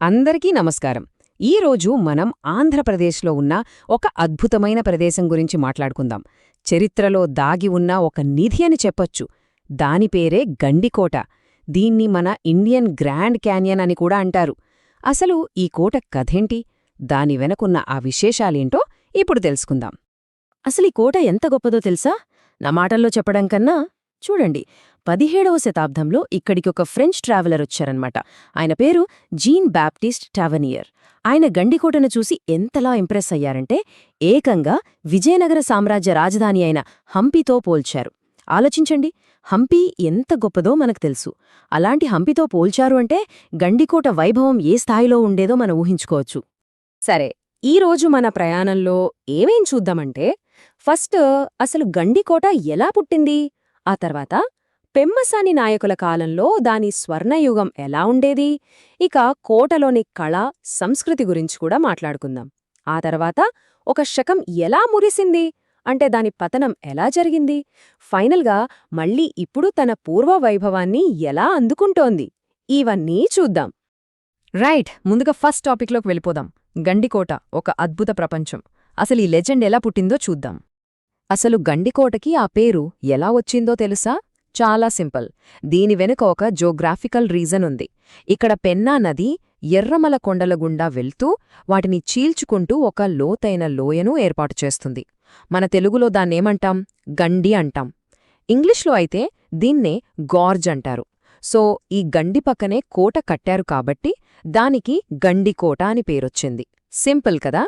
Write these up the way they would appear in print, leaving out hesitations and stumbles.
అందరికీ నమస్కారం. ఈరోజు మనం ఆంధ్రప్రదేశ్లో ఉన్న ఒక అద్భుతమైన ప్రదేశం గురించి మాట్లాడుకుందాం. చరిత్రలో దాగి ఉన్న ఒక నిధి అని చెప్పొచ్చు. దాని పేరే గండికోట. దీన్ని మన ఇండియన్ గ్రాండ్ క్యాన్యన్ అని కూడా అంటారు. అసలు ఈ కోట కథేంటి? దాని వెనకున్న ఆ విశేషాలేంటో ఇప్పుడు తెలుసుకుందాం. అసలీ కోట ఎంత గొప్పదో తెలుసా? నా మాటల్లో చెప్పడం కన్నా చూడండి, 17వ శతాబ్దంలో ఇక్కడికొక ఫ్రెంచ్ ట్రావెలర్ వచ్చారన్నమాట. ఆయన పేరు జీన్ బాప్టిస్ట్ టావనియర్. ఆయన గండికోటను చూసి ఎంతలా ఇంప్రెస్ అయ్యారంటే ఏకంగా విజయనగర సామ్రాజ్య రాజధాని అయిన హంపీతో పోల్చారు. ఆలోచించండి, హంపీ ఎంత గొప్పదో మనకు తెలుసు. అలాంటి హంపీతో పోల్చారు అంటే గండికోట వైభవం ఏ స్థాయిలో ఉండేదో మనం ఊహించుకోవచ్చు. సరే, ఈరోజు మన ప్రయాణంలో ఏమేం చూద్దామంటే, ఫస్ట్ అసలు గండికోట ఎలా పుట్టింది, ఆ తర్వాత పెమ్మసాని నాయకుల కాలంలో దాని స్వర్ణయుగం ఎలా ఉండేది, ఇక కోటలోని కళ, సంస్కృతి గురించి కూడా మాట్లాడుకుందాం. ఆ తర్వాత ఒక శకం ఎలా మురిసింది, అంటే దాని పతనం ఎలా జరిగింది, ఫైనల్గా మళ్ళీ ఇప్పుడు తన పూర్వ వైభవాన్ని ఎలా అందుకుంటోంది, ఇవన్నీ చూద్దాం. రైట్, ముందుగా ఫస్ట్ టాపిక్లోకి వెళ్ళిపోదాం. గండికోట ఒక అద్భుత ప్రపంచం. అసలు ఈ లెజెండ్ ఎలా పుట్టిందో చూద్దాం. అసలు గండికోటకి ఆ పేరు ఎలా వచ్చిందో తెలుసా? చాలా సింపుల్. దీని వెనుక ఒక జోగ్రాఫికల్ రీజన్ ఉంది. ఇక్కడ పెన్నా నది ఎర్రమల కొండల గుండా వెళ్తూ వాటిని చీల్చుకుంటూ ఒక లోతైన లోయను ఏర్పాటు చేస్తుంది. మన తెలుగులో దాన్నేమంటాం? గండి అంటాం. ఇంగ్లీష్లో అయితే దీన్నే గార్జ్ అంటారు. సో ఈ గండి పక్కనే కోట కట్టారు కాబట్టి దానికి గండికోట అని పేరొచ్చింది. సింపుల్ కదా?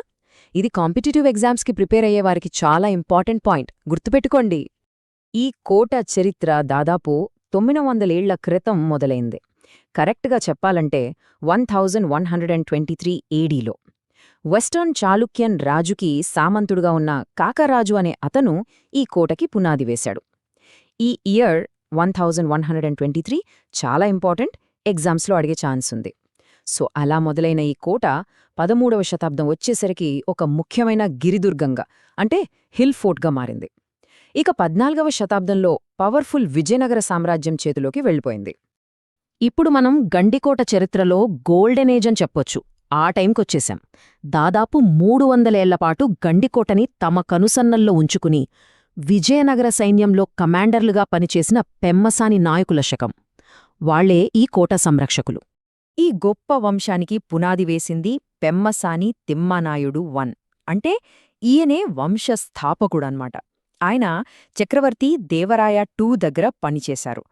ఇది కాంపిటిటివ్ ఎగ్జామ్స్కి ప్రిపేర్ అయ్యేవారికి చాలా ఇంపార్టెంట్ పాయింట్, గుర్తుపెట్టుకోండి. ఈ కోట చరిత్ర దాదాపు 900 ఏళ్ల క్రితం మొదలైంది. కరెక్ట్గా చెప్పాలంటే 1123 ఏడీలో. వెస్టర్న్ చాళుక్యన్ రాజుకి సామంతుడుగా ఉన్న కాకరాజు అనే అతను ఈ కోటకి పునాది వేశాడు. ఈ ఇయర్ 1123 చాలా ఇంపార్టెంట్, ఎగ్జామ్స్లో అడిగే ఛాన్స్ ఉంది. సో అలా మొదలైన ఈ కోట 13వ శతాబ్దం వచ్చేసరికి ఒక ముఖ్యమైన గిరిదుర్గంగా, అంటే హిల్ ఫోర్ట్గా మారింది. ఇక 14వ శతాబ్దంలో పవర్ఫుల్ విజయనగర సామ్రాజ్యం చేతిలోకి వెళ్ళిపోయింది. ఇప్పుడు మనం గండికోట చరిత్రలో గోల్డెన్ ఏజ్ అని చెప్పొచ్చు. ఆ టైంకొచ్చేశాం. దాదాపు 300 ఏళ్లపాటు గండికోటని తమ కనుసన్నల్లో ఉంచుకుని విజయనగర సైన్యంలో కమాండర్లుగా పనిచేసిన పెమ్మసాని నాయకుల శకం. వాళ్లే ఈ కోట సంరక్షకులు. ఈ గొప్ప వంశానికి పునాది వేసింది పెమ్మసాని తిమ్మానాయుడు వన్, అంటే ఈయనే వంశస్థాపకుడన్మాట. ఆయన చక్రవర్తి దేవరాయ 2 దగ్గర పనిచేశారు.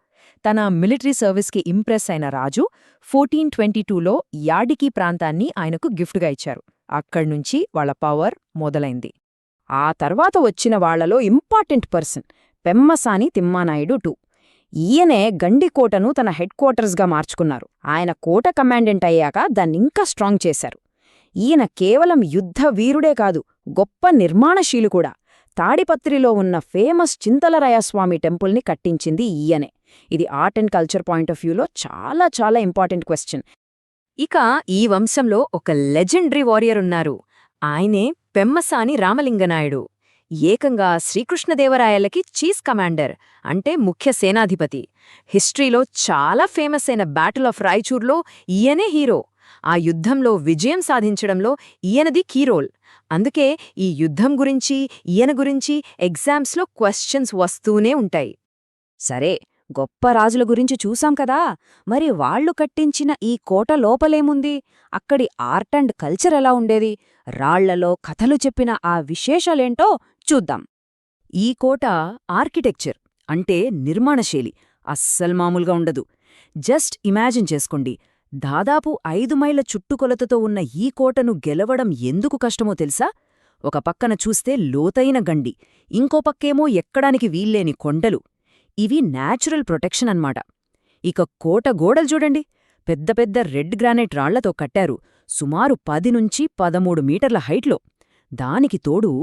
తన మిలిటరీ సర్వీస్కి ఇంప్రెస్ అయిన రాజు 1422లో యాడికి ప్రాంతాన్ని ఆయనకు గిఫ్ట్గా ఇచ్చారు. అక్కడ్నుంచి వాళ్ల పవర్ మొదలైంది. ఆ తర్వాత వచ్చిన వాళ్లలో ఇంపార్టెంట్ పర్సన్ పెమ్మసాని తిమ్మానాయుడు 2. ఈయనే గండికోటను తన హెడ్ క్వార్టర్స్గా మార్చుకున్నారు. ఆయన కోట కమాండెంట్ అయ్యాక దాన్నింకా స్ట్రాంగ్ చేశారు. ఈయన కేవలం యుద్ధ వీరుడే కాదు, గొప్ప నిర్మాణశీలు కూడా. తాడిపత్రిలో ఉన్న ఫేమస్ చింతలరాయస్వామి టెంపుల్ని కట్టించింది ఈయనే. ఇది art and culture point of వ్యూలో చాలా చాలా ఇంపార్టెంట్ క్వశ్చన్. ఇక ఈ వంశంలో ఒక లెజెండరీ వారియర్ ఉన్నారు. ఆయనే పెమ్మసాని రామలింగనాయుడు. ఏకంగా శ్రీకృష్ణదేవరాయలకి చీఫ్ కమాండర్, అంటే ముఖ్య సేనాధిపతి. హిస్టరీలో చాలా ఫేమస్ అయిన బ్యాటిల్ ఆఫ్ రాయచూర్లో ఈయనే హీరో. ఆ యుద్ధంలో విజయం సాధించడంలో ఈయనది కీ రోల్. అందుకే ఈ యుద్ధం గురించి, ఈయన గురించి ఎగ్జామ్స్లో క్వశ్చన్స్ వస్తూనే ఉంటాయి. సరే, గొప్ప రాజుల గురించి చూసాం కదా, మరి వాళ్లు కట్టించిన ఈ కోట లోపలేముంది? అక్కడి ఆర్ట్ అండ్ కల్చర్ ఎలా ఉండేది? రాళ్లలో కథలు చెప్పిన ఆ విశేషాలేంటో చూద్దాం. ఈ కోట ఆర్కిటెక్చర్, అంటే నిర్మాణశైలి అస్సలు మామూలుగా ఉండదు. జస్ట్ ఇమాజిన్ చేసుకోండి, దాదాపు 5 మైళ్ళ చుట్టుకొలతతో ఉన్న ఈ కోటను గెలవడం ఎందుకు కష్టమో తెలుసా? ఒక పక్కన చూస్తే లోతైన గండి, ఇంకో పక్కేమో ఎక్కడానికి వీల్లేని కొండలు. ఇవి న్యాచురల్ ప్రొటెక్షన్ అన్మాట. ఇక కోట గోడలు చూడండి, పెద్ద పెద్ద రెడ్ గ్రానైట్ రాళ్లతో కట్టారు, సుమారు 10 నుంచి 13 మీటర్ల హైట్లో. దానికి తోడు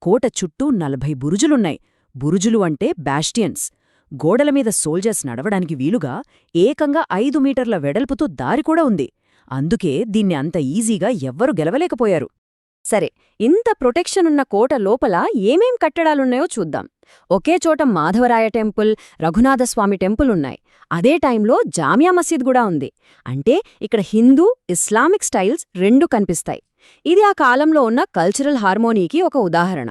కోట చుట్టూ 40 బురుజులున్నాయి. బురుజులు అంటే బాస్టియన్స్. గోడలమీద సోల్జర్స్ నడవడానికి వీలుగా ఏకంగా 5 మీటర్ల వెడల్పుతో దారి కూడా ఉంది. అందుకే దీన్ని అంత ఈజీగా ఎవ్వరూ గెలవలేకపోయారు. సరే, ఇంత ప్రొటెక్షన్ ఉన్న కోట లోపల ఏమేం కట్టడాలున్నాయో చూద్దాం. ఒకే చోట మాధవరాయ టెంపుల్, రఘునాథస్వామి టెంపుల్ ఉన్నాయి. అదే టైంలో జామియా మసీద్ కూడా ఉంది. అంటే ఇక్కడ హిందూ, ఇస్లామిక్ స్టైల్స్ రెండూ కనిపిస్తాయి. ఇది ఆ కాలంలో ఉన్న కల్చరల్ హార్మోనీకి ఒక ఉదాహరణ.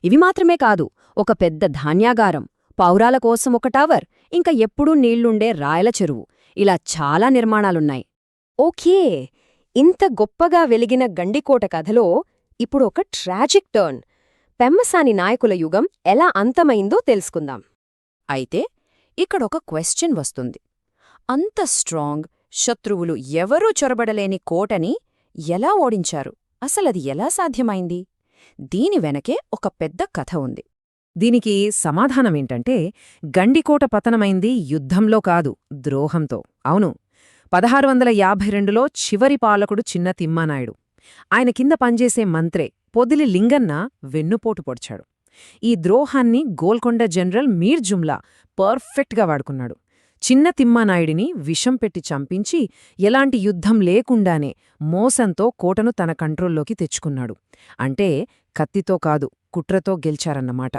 ఇవి మాత్రమే కాదు, ఒక పెద్ద ధాన్యాగారం, పౌరాల కోసం ఒక టవర్, ఇంకా ఎప్పుడూ నీళ్లుండే రాయల చెరువు, ఇలా చాలా నిర్మాణాలున్నాయి. ఓకే, ఇంత గొప్పగా వెలిగిన గండికోట కథలో ఇప్పుడు ఒక ట్రాజిక్ టర్న్. పెమ్మసాని నాయకుల యుగం ఎలా అంతమైందో తెలుసుకుందాం. అయితే ఇక్కడొక క్వెశ్చన్ వస్తుంది. అంత స్ట్రాంగ్, శత్రువులు ఎవరూ చొరబడలేని కోటని ఎలా ఓడించారు? అసలది ఎలా సాధ్యమైంది? దీని వెనకే ఒక పెద్ద కథ ఉంది. దీనికి సమాధానమేంటంటే, గండికోట పతనమైంది యుద్ధంలో కాదు, ద్రోహంతో. అవును, 1652లో చివరి పాలకుడు చిన్న తిమ్మానాయుడు, ఆయన కింద పనిచేసే మంత్రే పొదిలి లింగన్న వెన్నుపోటు పొడిచాడు. ఈ ద్రోహాన్ని గోల్కొండ జనరల్ మీర్ జుమ్లా పర్ఫెక్ట్గా వాడుకున్నాడు. చిన్న తిమ్మానాయుడిని విషం పెట్టి చంపించి ఎలాంటి యుద్ధం లేకుండానే మోసంతో కోటను తన కంట్రోల్లోకి తెచ్చుకున్నాడు. అంటే కత్తితో కాదు, కుట్రతో గెలిచారన్నమాట.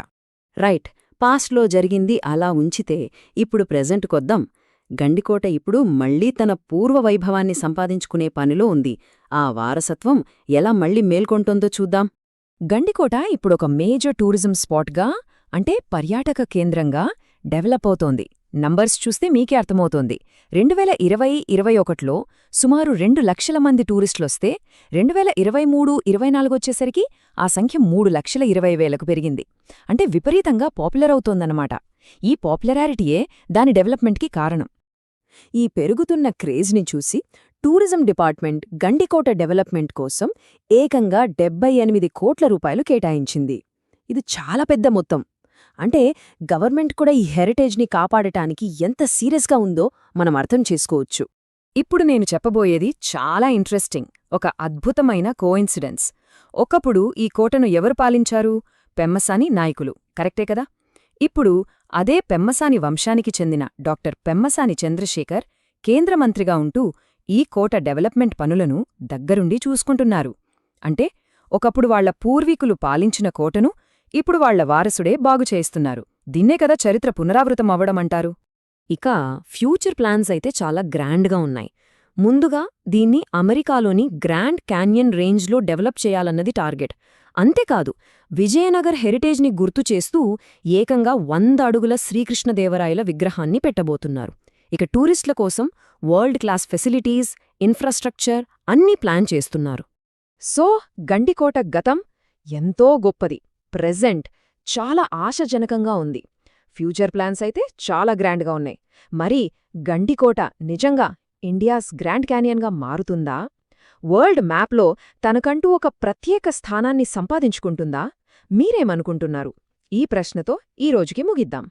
రైట్, పాస్ట్లో జరిగింది అలా ఉంచితే ఇప్పుడు ప్రెజెంట్కొద్దాం. గండికోట ఇప్పుడు మళ్లీ తన పూర్వ వైభవాన్ని సంపాదించుకునే పనిలో ఉంది. ఆ వారసత్వం ఎలా మళ్లీ మేల్కొంటోందో చూద్దాం. గండికోట ఇప్పుడొక మేజర్ టూరిజం స్పాట్గా, అంటే పర్యాటక కేంద్రంగా డెవలప్ అవుతోంది. నంబర్స్ చూస్తే మీకే అర్థమవుతోంది. 2020-21లో సుమారు 2 లక్షల మంది టూరిస్టులొస్తే 2023-24 వచ్చేసరికి ఆ సంఖ్య 3,20,000కు పెరిగింది. అంటే విపరీతంగా పాపులర్ అవుతోందన్నమాట. ఈ పాపులరారిటీయే దాని డెవలప్మెంట్కి కారణం. ఈ పెరుగుతున్న క్రేజ్ని చూసి టూరిజం డిపార్ట్మెంట్ గండికోట డెవలప్మెంట్ కోసం ఏకంగా 78 కోట్ల రూపాయలు కేటాయించింది. ఇది చాలా పెద్ద మొత్తం. అంటే గవర్నమెంట్ కూడా ఈ హెరిటేజ్ని కాపాడటానికి ఎంత సీరియస్గా ఉందో మనం అర్థం చేసుకోవచ్చు. ఇప్పుడు నేను చెప్పబోయేది చాలా ఇంట్రెస్టింగ్, ఒక అద్భుతమైన కోయిన్సిడెన్స్. ఒకప్పుడు ఈ కోటను ఎవరు పాలించారు? పెమ్మసాని నాయకులు, కరెక్టే కదా? ఇప్పుడు అదే పెమ్మసాని వంశానికి చెందిన డాక్టర్ పెమ్మసాని చంద్రశేఖర్ కేంద్రమంత్రిగా ఉంటూ ఈ కోట డెవలప్మెంట్ పనులను దగ్గరుండి చూసుకుంటున్నారు. అంటే ఒకప్పుడు వాళ్ల పూర్వీకులు పాలించిన కోటను ఇప్పుడు వాళ్ల వారసుడే బాగుచేస్తున్నారు. దీన్నే కదా చరిత్ర పునరావృతం అవ్వడమంటారు. ఇక ఫ్యూచర్ ప్లాన్స్ అయితే చాలా గ్రాండ్గా ఉన్నాయి. ముందుగా దీన్ని అమెరికాలోని గ్రాండ్ క్యాన్యన్ రేంజ్లో డెవలప్ చేయాలన్నది టార్గెట్. అంతేకాదు, విజయనగర్ హెరిటేజ్ని గుర్తు చేస్తూ ఏకంగా 100 అడుగుల శ్రీకృష్ణదేవరాయల విగ్రహాన్ని పెట్టబోతున్నారు. ఇక టూరిస్టుల కోసం వరల్డ్ క్లాస్ ఫెసిలిటీస్, ఇన్ఫ్రాస్ట్రక్చర్ అన్నీ ప్లాన్ చేస్తున్నారు. సో గండికోట గతం ఎంతో గొప్పది, ప్రెజెంట్ చాలా ఆశాజనకంగా ఉంది. ఫ్యూచర్ ప్లాన్స్ అయితే చాలా గ్రాండ్గా ఉన్నాయి. మరి గండికోట నిజంగా ఇండియాస్ గ్రాండ్ క్యానియన్గా మారుతుందా? వరల్డ్ మ్యాప్లో తనకంటూ ఒక ప్రత్యేక స్థానాన్ని సంపాదించుకుంటుందా? మీరేమనుకుంటున్నారు? ఈ ప్రశ్నతో ఈ రోజుకి ముగిద్దాం.